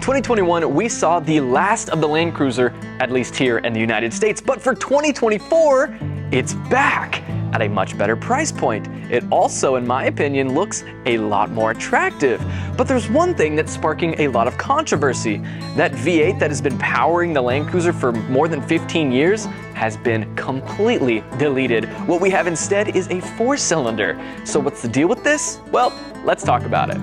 2021, we saw the last of the Land Cruiser, at least here in the United States. But for 2024, it's back at a much better price point. It also, in my opinion, looks a lot more attractive. But there's one thing that's sparking a lot of controversy. That V8 that has been powering the Land Cruiser for more than 15 years has been completely deleted. What we have instead is a 4-cylinder. So what's the deal with this? Well, let's talk about it.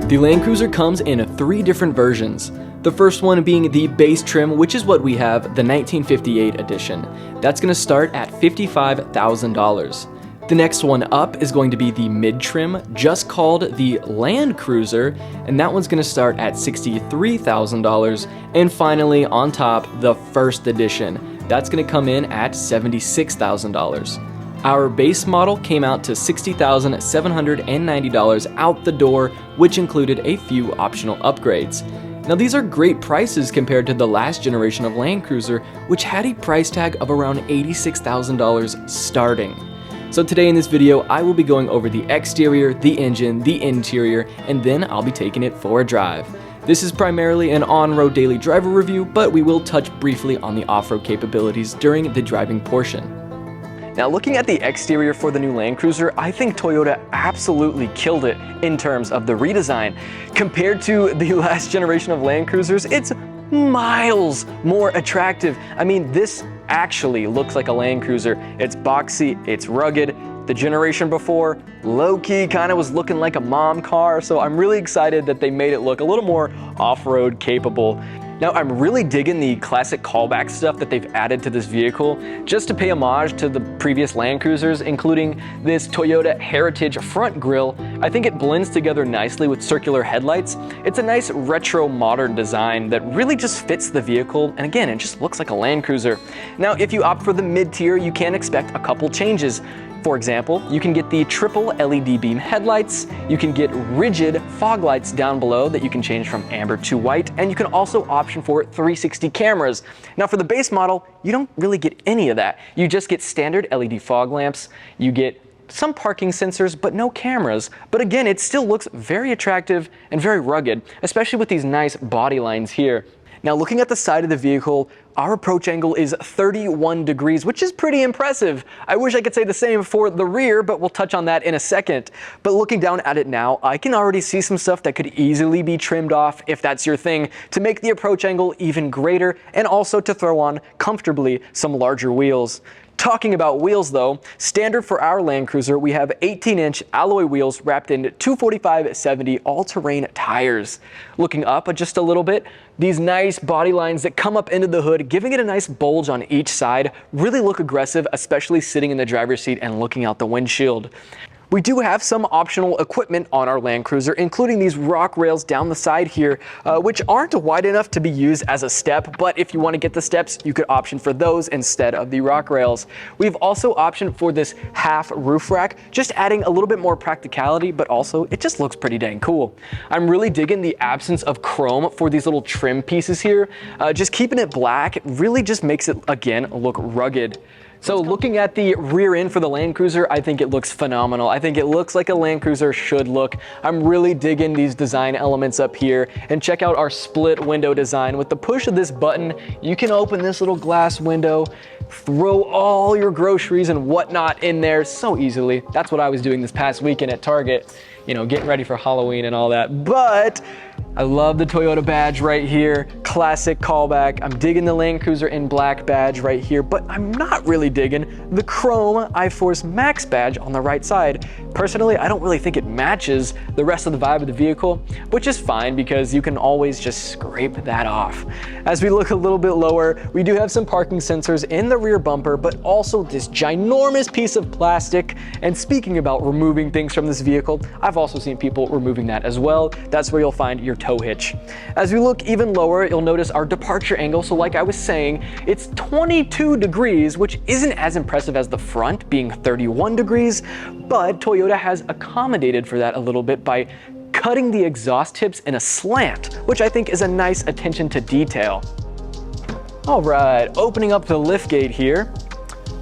The Land Cruiser comes in 3 different versions. The first one being the base trim, which is what we have, the 1958 edition. That's going to start at $55,000. The next one up is going to be the mid trim, just called the Land Cruiser, and that one's going to start at $63,000. And finally, on top, the first edition. That's going to come in at $76,000. Our base model came out to $60,790 out the door, which included a few optional upgrades. Now these are great prices compared to the last generation of Land Cruiser, which had a price tag of around $86,000 starting. So today in this video, I will be going over the exterior, the engine, the interior, and then I'll be taking it for a drive. This is primarily an on-road daily driver review, but we will touch briefly on the off-road capabilities during the driving portion. Now looking at the exterior for the new Land Cruiser, I think Toyota absolutely killed it in terms of the redesign. Compared to the last generation of Land Cruisers, it's miles more attractive. I mean, this actually looks like a Land Cruiser. It's boxy, it's rugged. The generation before, low-key kind of was looking like a mom car, so I'm really excited that they made it look a little more off-road capable. Now, I'm really digging the classic callback stuff that they've added to this vehicle, just to pay homage to the previous Land Cruisers, including this Toyota Heritage front grille. I think it blends together nicely with circular headlights. It's a nice retro modern design that really just fits the vehicle, and again, it just looks like a Land Cruiser. Now, if you opt for the mid-tier, you can expect a couple changes. For example, you can get the triple LED beam headlights, you can get rigid fog lights down below that you can change from amber to white, and you can also option for 360 cameras. Now for the base model, you don't really get any of that. You just get standard LED fog lamps, you get some parking sensors, but no cameras. But again, it still looks very attractive and very rugged, especially with these nice body lines here. Now looking at the side of the vehicle, our approach angle is 31 degrees, which is pretty impressive. I wish I could say the same for the rear, but we'll touch on that in a second. But looking down at it now, I can already see some stuff that could easily be trimmed off if that's your thing, to make the approach angle even greater and also to throw on comfortably some larger wheels. Talking about wheels though, standard for our Land Cruiser, we have 18-inch alloy wheels wrapped in 245/70 all-terrain tires. Looking up just a little bit, these nice body lines that come up into the hood, giving it a nice bulge on each side, really look aggressive, especially sitting in the driver's seat and looking out the windshield. We do have some optional equipment on our Land Cruiser, including these rock rails down the side here, which aren't wide enough to be used as a step, but if you want to get the steps, you could option for those instead of the rock rails. We've also optioned for this half roof rack, just adding a little bit more practicality, but also it just looks pretty dang cool. I'm really digging the absence of chrome for these little trim pieces here. Just keeping it black really just makes it, again, look rugged. So looking at the rear end for the Land Cruiser, I think it looks phenomenal. I think it looks like a Land Cruiser should look. I'm really digging these design elements up here. And check out our split window design. With the push of this button, you can open this little glass window, throw all your groceries and whatnot in there so easily. That's what I was doing this past weekend at Target, you know, getting ready for Halloween and all that. But I love the Toyota badge right here, classic callback. I'm digging the Land Cruiser in black badge right here, but I'm not really digging the chrome iForce Max badge on the right side. Personally, I don't really think it matches the rest of the vibe of the vehicle, which is fine because you can always just scrape that off. As we look a little bit lower, we do have some parking sensors in the rear bumper, but also this ginormous piece of plastic. And speaking about removing things from this vehicle, I I've also seen people removing that as well. That's where you'll find your tow hitch. As we look even lower, you'll notice our departure angle. So like I was saying, it's 22 degrees, which isn't as impressive as the front being 31 degrees, but Toyota has accommodated for that a little bit by cutting the exhaust tips in a slant, which I think is a nice attention to detail. All right, opening up the liftgate here.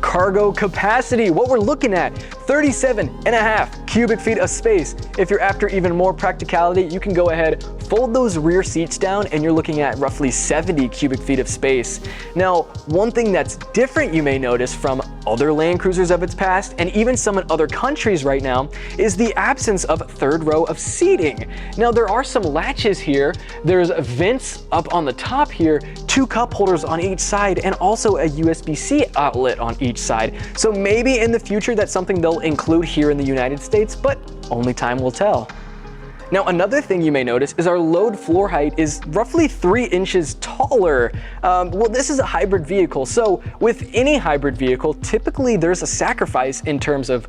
Cargo capacity, what we're looking at, 37.5 cubic feet of space. If you're after even more practicality, you can go ahead, fold those rear seats down, and you're looking at roughly 70 cubic feet of space. Now, one thing that's different you may notice from other Land Cruisers of its past, and even some in other countries right now, is the absence of third row of seating. Now, there are some latches here. There's vents up on the top here, 2 cup holders on each side, and also a USB-C outlet on each side. So maybe in the future that's something they'll include here in the United States, but only time will tell. Now, another thing you may notice is our load floor height is roughly 3 inches taller. Well, this is a hybrid vehicle, so with any hybrid vehicle, typically there's a sacrifice in terms of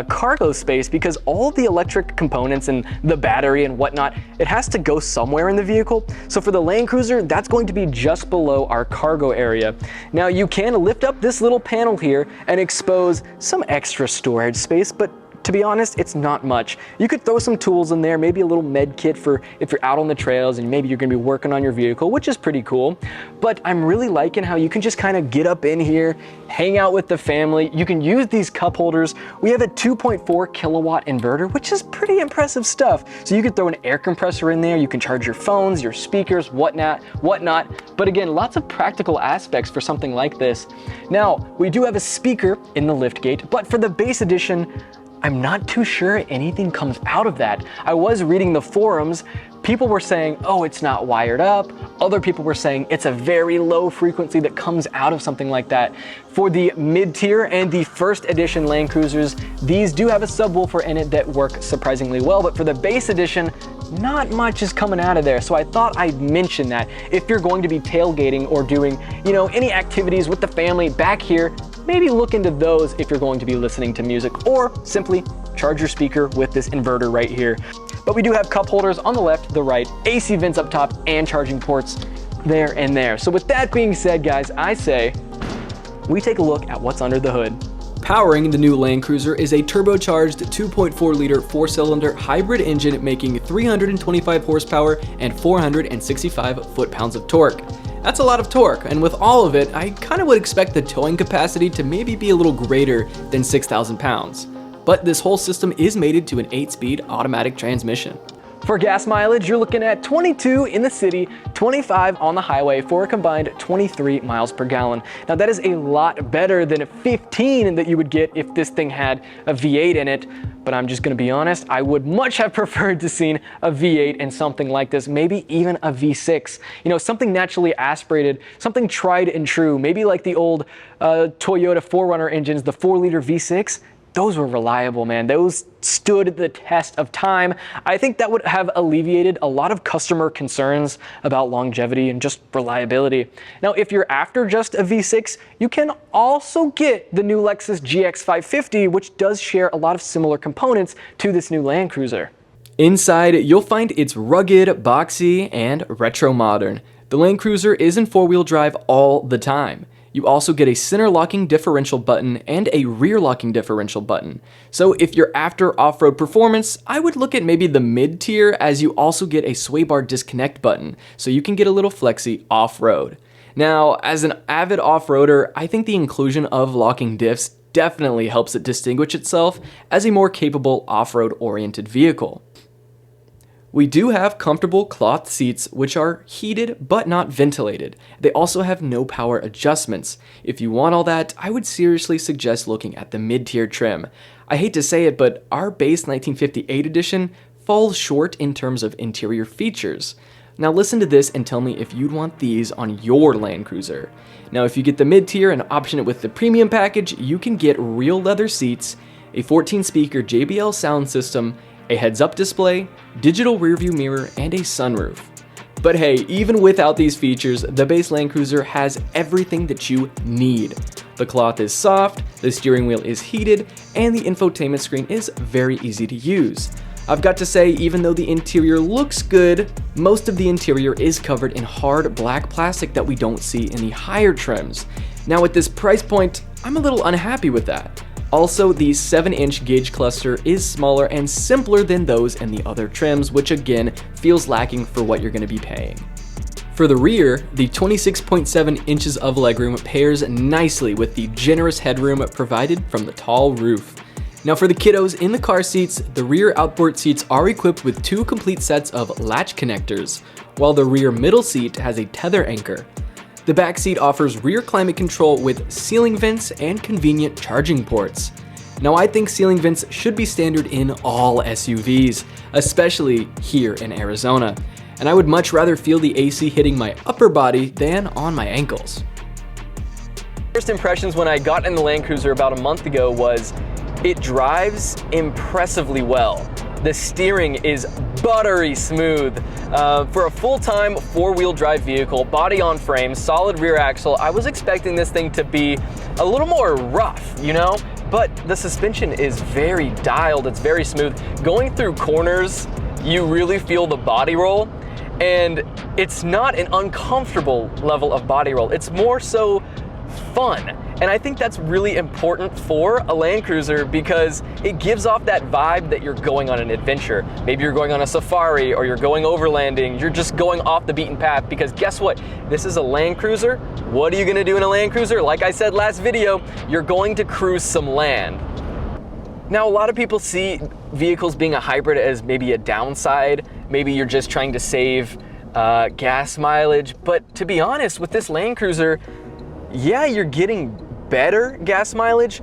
cargo space because all the electric components and the battery and whatnot, it has to go somewhere in the vehicle. So for the Land Cruiser, that's going to be just below our cargo area. Now, you can lift up this little panel here and expose some extra storage space, but to be honest, it's not much. You could throw some tools in there, maybe a little med kit for if you're out on the trails and maybe you're gonna be working on your vehicle, which is pretty cool. But I'm really liking how you can just kind of get up in here, hang out with the family. You can use these cup holders. We have a 2.4 kilowatt inverter, which is pretty impressive stuff. So you could throw an air compressor in there. You can charge your phones, your speakers, whatnot. But again, lots of practical aspects for something like this. Now, we do have a speaker in the liftgate, but for the base edition, I'm not too sure anything comes out of that. I was reading the forums. People were saying, oh, it's not wired up. Other people were saying it's a very low frequency that comes out of something like that. For the mid-tier and the first edition Land Cruisers, these do have a subwoofer in it that work surprisingly well, but for the base edition, not much is coming out of there. So I thought I'd mention that if you're going to be tailgating or doing, any activities with the family back here, maybe look into those if you're going to be listening to music, or simply charge your speaker with this inverter right here. But we do have cup holders on the left, the right, AC vents up top, and charging ports there and there. So with that being said, guys, I say we take a look at what's under the hood. Powering the new Land Cruiser is a turbocharged 2.4-liter 4-cylinder hybrid engine making 325 horsepower and 465 foot-pounds of torque. That's a lot of torque, and with all of it, I kind of would expect the towing capacity to maybe be a little greater than 6,000 pounds. But this whole system is mated to an 8-speed automatic transmission. For gas mileage, you're looking at 22 in the city, 25 on the highway for a combined 23 miles per gallon. Now that is a lot better than 15 that you would get if this thing had a V8 in it. But I'm just gonna be honest, I would much have preferred to seen a V8 in something like this, maybe even a V6. Something naturally aspirated, something tried and true, maybe like the old Toyota 4Runner engines, the 4-liter V6. Those were reliable, man. Those stood the test of time. I think that would have alleviated a lot of customer concerns about longevity and just reliability. Now, if you're after just a V6, you can also get the new Lexus GX 550, which does share a lot of similar components to this new Land Cruiser. Inside, you'll find it's rugged, boxy, and retro modern. The Land Cruiser is in 4-wheel drive all the time. You also get a center locking differential button and a rear locking differential button. So if you're after off-road performance, I would look at maybe the mid-tier, as you also get a sway bar disconnect button, so you can get a little flexy off-road. Now, as an avid off-roader, I think the inclusion of locking diffs definitely helps it distinguish itself as a more capable off-road oriented vehicle. We do have comfortable cloth seats which are heated but not ventilated. They also have no power adjustments. If you want all that, I would seriously suggest looking at the mid-tier trim. I hate to say it, but our base 1958 edition falls short in terms of interior features. Now listen to this and tell me if you'd want these on your Land Cruiser. Now if you get the mid-tier and option it with the premium package, you can get real leather seats, a 14-speaker JBL sound system, a heads-up display, digital rearview mirror, and a sunroof. But hey, even without these features, the base Land Cruiser has everything that you need. The cloth is soft, the steering wheel is heated, and the infotainment screen is very easy to use. I've got to say, even though the interior looks good, most of the interior is covered in hard black plastic that we don't see in the higher trims. Now at this price point, I'm a little unhappy with that. Also, the 7-inch gauge cluster is smaller and simpler than those in the other trims, which again feels lacking for what you're going to be paying. For the rear, the 26.7 inches of legroom pairs nicely with the generous headroom provided from the tall roof. Now for the kiddos in the car seats, the rear outboard seats are equipped with 2 complete sets of latch connectors, while the rear middle seat has a tether anchor. The back seat offers rear climate control with ceiling vents and convenient charging ports. Now I think ceiling vents should be standard in all SUVs, especially here in Arizona. And I would much rather feel the AC hitting my upper body than on my ankles. First impressions when I got in the Land Cruiser about a month ago was it drives impressively well. The steering is buttery smooth. For a full-time 4-wheel drive vehicle, body on frame, solid rear axle, I was expecting this thing to be a little more rough, you know? But the suspension is very dialed, it's very smooth. Going through corners, you really feel the body roll. And it's not an uncomfortable level of body roll. It's more so fun. And I think that's really important for a Land Cruiser because it gives off that vibe that you're going on an adventure. Maybe you're going on a safari or you're going overlanding. You're just going off the beaten path because guess what? This is a Land Cruiser. What are you gonna do in a Land Cruiser? Like I said last video, you're going to cruise some land. Now, a lot of people see vehicles being a hybrid as maybe a downside. Maybe you're just trying to save gas mileage. But to be honest, with this Land Cruiser, yeah, you're getting better gas mileage,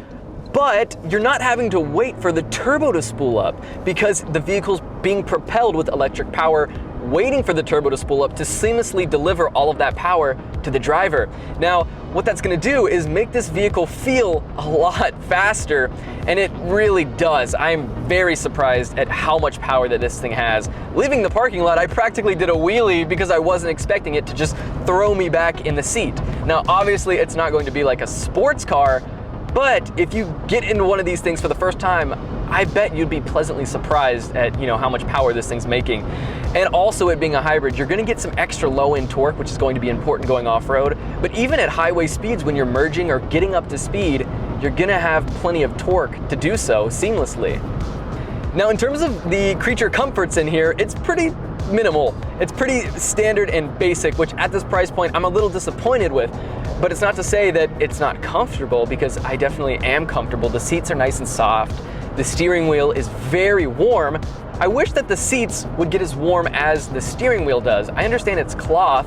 but you're not having to wait for the turbo to spool up because the vehicle's being propelled with electric power, waiting for the turbo to spool up to seamlessly deliver all of that power to the driver. Now, what that's gonna do is make this vehicle feel a lot faster, and it really does. I'm very surprised at how much power that this thing has. Leaving the parking lot, I practically did a wheelie because I wasn't expecting it to just throw me back in the seat. Now, obviously, it's not going to be like a sports car, but if you get into one of these things for the first time, I bet you'd be pleasantly surprised at how much power this thing's making. And also it being a hybrid, you're gonna get some extra low-end torque, which is going to be important going off-road. But even at highway speeds, when you're merging or getting up to speed, you're gonna have plenty of torque to do so seamlessly. Now, in terms of the creature comforts in here, it's pretty minimal. It's pretty standard and basic, which at this price point, I'm a little disappointed with. But it's not to say that it's not comfortable, because I definitely am comfortable. The seats are nice and soft. The steering wheel is very warm. I wish that the seats would get as warm as the steering wheel does. I understand it's cloth,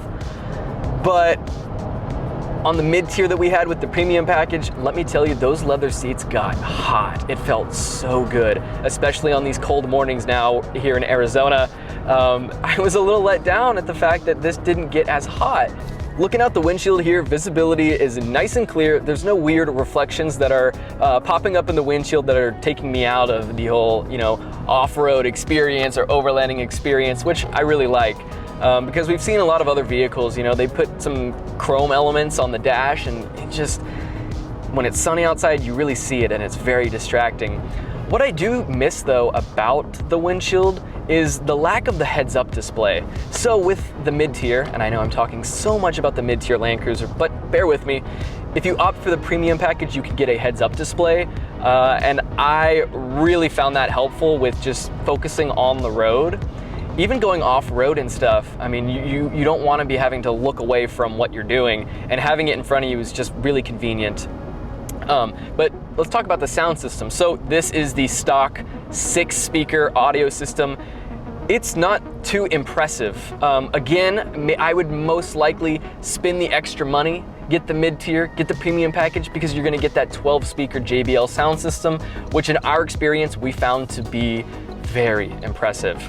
but on the mid-tier that we had with the premium package, let me tell you, those leather seats got hot. It felt so good, especially on these cold mornings now here in Arizona. I was a little let down at the fact that this didn't get as hot. Looking out the windshield here, visibility is nice and clear. There's no weird reflections that are popping up in the windshield that are taking me out of the whole, off-road experience or overlanding experience, which I really like. Because we've seen a lot of other vehicles, they put some chrome elements on the dash, and it just, when it's sunny outside, you really see it, and it's very distracting. What I do miss, though, about the windshield is the lack of the heads-up display. So with the mid-tier, and I know I'm talking so much about the mid-tier Land Cruiser, but bear with me, if you opt for the premium package, you can get a heads-up display, and I really found that helpful with just focusing on the road. Even going off-road and stuff, I mean, you don't want to be having to look away from what you're doing, and having it in front of you is just really convenient. But let's talk about the sound system. So this is the stock 6-speaker audio system. It's not too impressive. Again, I would most likely spend the extra money, get the mid-tier, get the premium package, because you're gonna get that 12-speaker JBL sound system, which in our experience, we found to be very impressive.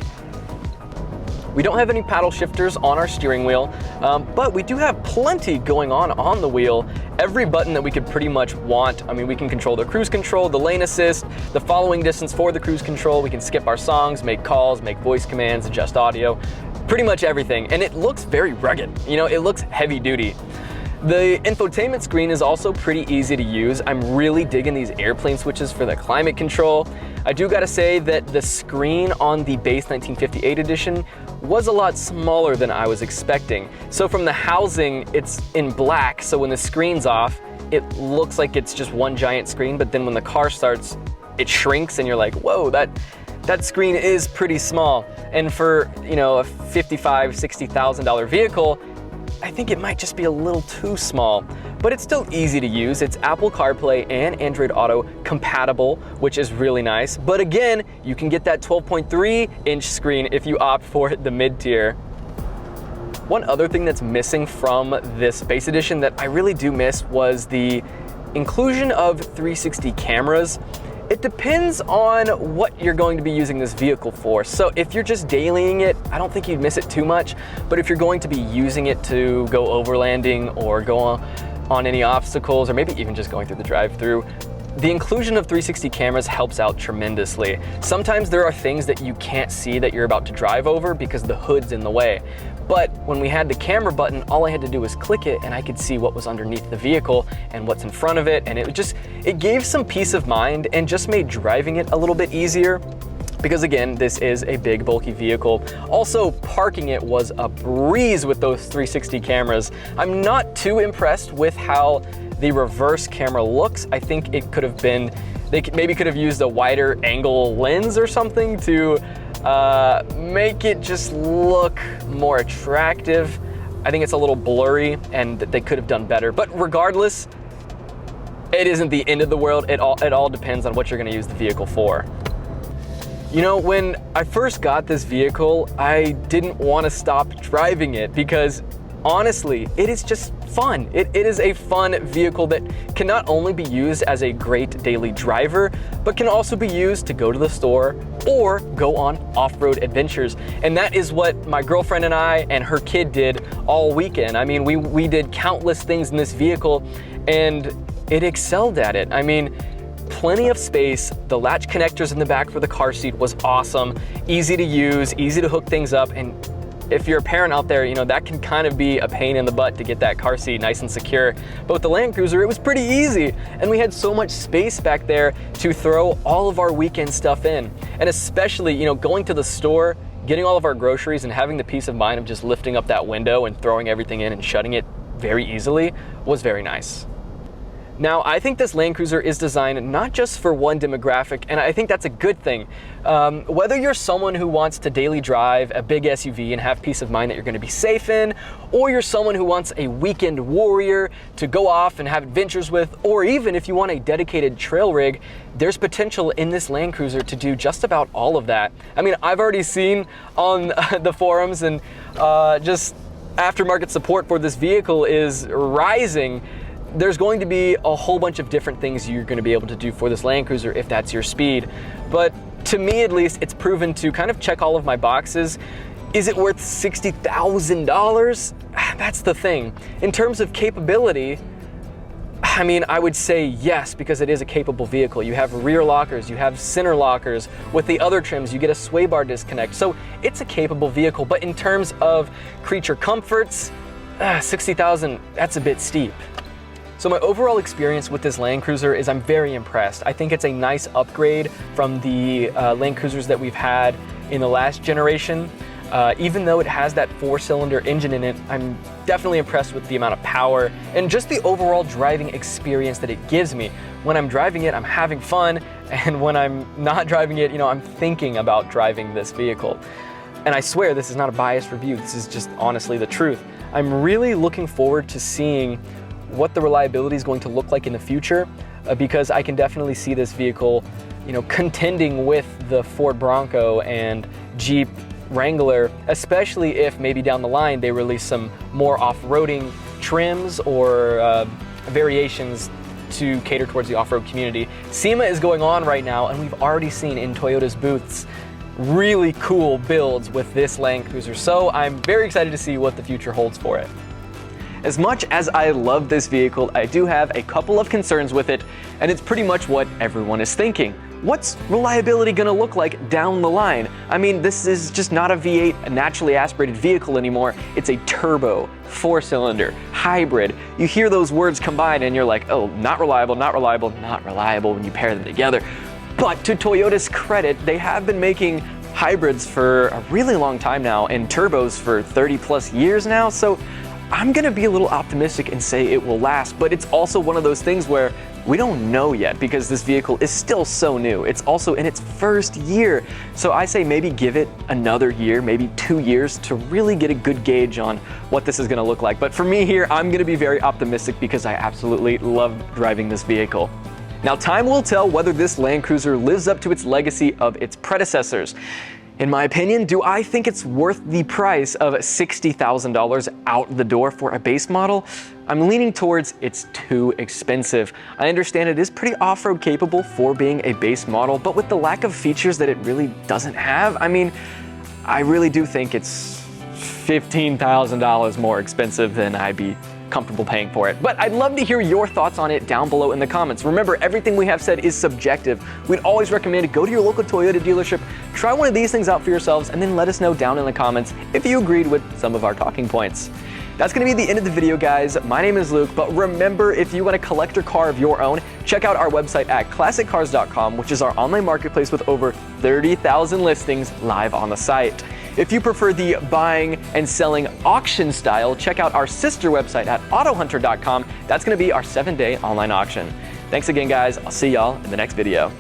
We don't have any paddle shifters on our steering wheel, but we do have plenty going on the wheel. Every button that we could pretty much want. I mean, we can control the cruise control, the lane assist, the following distance for the cruise control. We can skip our songs, make calls, make voice commands, adjust audio, pretty much everything. And it looks very rugged. It looks heavy duty. The infotainment screen is also pretty easy to use. I'm really digging these airplane switches for the climate control. I do gotta say that the screen on the base 1958 edition was a lot smaller than I was expecting. So from the housing, it's in black, so when the screen's off, it looks like it's just one giant screen, but then when the car starts, it shrinks and you're like, whoa, that screen is pretty small. And for, you know, a $55,000, $60,000 vehicle, I think it might just be a little too small, but it's still easy to use. It's Apple CarPlay and Android Auto compatible, which is really nice. But again, you can get that 12.3-inch screen if you opt for the mid-tier. One other thing that's missing from this base edition that I really do miss was the inclusion of 360 cameras. It depends on what you're going to be using this vehicle for. So if you're just dailying it, I don't think you'd miss it too much. But if you're going to be using it to go overlanding or go on any obstacles, or maybe even just going through the drive-through, the inclusion of 360 cameras helps out tremendously. Sometimes there are things that you can't see that you're about to drive over because the hood's in the way. But when we had the camera button, all I had to do was click it and I could see what was underneath the vehicle and what's in front of it. And it gave some peace of mind and just made driving it a little bit easier. Because again, this is a big, bulky vehicle. Also, parking it was a breeze with those 360 cameras. I'm not too impressed with how the reverse camera looks. I think it could have been, they maybe could have used a wider angle lens or something to make it just look more attractive. I think it's a little blurry and they could have done better. But regardless, it isn't the end of the world. It all depends on what you're gonna use the vehicle for. You know, when I first got this vehicle, I didn't want to stop driving it because honestly, it is just fun. It is a fun vehicle that can not only be used as a great daily driver, but can also be used to go to the store or go on off-road adventures. And that is what my girlfriend and I and her kid did all weekend. I mean, we did countless things in this vehicle and it excelled at it. I mean, plenty of space. The latch connectors in the back for the car seat was awesome. Easy to use, easy to hook things up. And if you're a parent out there, you know, that can kind of be a pain in the butt to get that car seat nice and secure. But with the Land Cruiser, it was pretty easy. And we had so much space back there to throw all of our weekend stuff in. And especially, you know, going to the store, getting all of our groceries and having the peace of mind of just lifting up that window and throwing everything in and shutting it very easily was very nice. Now, I think this Land Cruiser is designed not just for one demographic, and I think that's a good thing. Whether you're someone who wants to daily drive a big SUV and have peace of mind that you're going to be safe in, or you're someone who wants a weekend warrior to go off and have adventures with, or even if you want a dedicated trail rig, there's potential in this Land Cruiser to do just about all of that. I mean, I've already seen on the forums and just aftermarket support for this vehicle is rising. There's going to be a whole bunch of different things you're going to be able to do for this Land Cruiser if that's your speed. But to me, at least, it's proven to kind of check all of my boxes. Is it worth $60,000? That's the thing. In terms of capability, I mean, I would say yes, because it is a capable vehicle. You have rear lockers, you have center lockers. With the other trims, you get a sway bar disconnect. So it's a capable vehicle. But in terms of creature comforts, $60,000, that's a bit steep. So my overall experience with this Land Cruiser is I'm very impressed. I think it's a nice upgrade from the Land Cruisers that we've had in the last generation. Even though it has that 4-cylinder engine in it, I'm definitely impressed with the amount of power and just the overall driving experience that it gives me. When I'm driving it, I'm having fun, and when I'm not driving it, you know, I'm thinking about driving this vehicle. And I swear this is not a biased review, this is just honestly the truth. I'm really looking forward to seeing what the reliability is going to look like in the future, because I can definitely see this vehicle, you know, contending with the Ford Bronco and Jeep Wrangler, especially if maybe down the line they release some more off-roading trims or variations to cater towards the off-road community. SEMA is going on right now, and we've already seen in Toyota's booths really cool builds with this Land Cruiser, so I'm very excited to see what the future holds for it. As much as I love this vehicle, I do have a couple of concerns with it, and it's pretty much what everyone is thinking. What's reliability gonna look like down the line? I mean, this is just not a V8, a naturally aspirated vehicle anymore. It's a turbo, 4-cylinder, hybrid. You hear those words combined and you're like, oh, not reliable, not reliable, not reliable when you pair them together. But to Toyota's credit, they have been making hybrids for a really long time now and turbos for 30 plus years now, so I'm gonna be a little optimistic and say it will last, but it's also one of those things where we don't know yet because this vehicle is still so new. It's also in its first year, so I say maybe give it another year, maybe 2 years to really get a good gauge on what this is gonna look like. But for me here, I'm gonna be very optimistic because I absolutely love driving this vehicle. Now, time will tell whether this Land Cruiser lives up to its legacy of its predecessors. In my opinion, do I think it's worth the price of $60,000 out the door for a base model? I'm leaning towards it's too expensive. I understand it is pretty off-road capable for being a base model, but with the lack of features that it really doesn't have, I mean, I really do think it's $15,000 more expensive than I'd be comfortable paying for it. But I'd love to hear your thoughts on it down below in the comments. Remember, everything we have said is subjective. We'd always recommend to go to your local Toyota dealership, try one of these things out for yourselves, and then let us know down in the comments if you agreed with some of our talking points. That's going to be the end of the video, guys. My name is Luke, but remember, if you want a collector car of your own, check out our website at ClassicCars.com, which is our online marketplace with over 30,000 listings live on the site. If you prefer the buying and selling auction style, check out our sister website at AutoHunter.com. That's going to be our 7-day online auction. Thanks again, guys. I'll see y'all in the next video.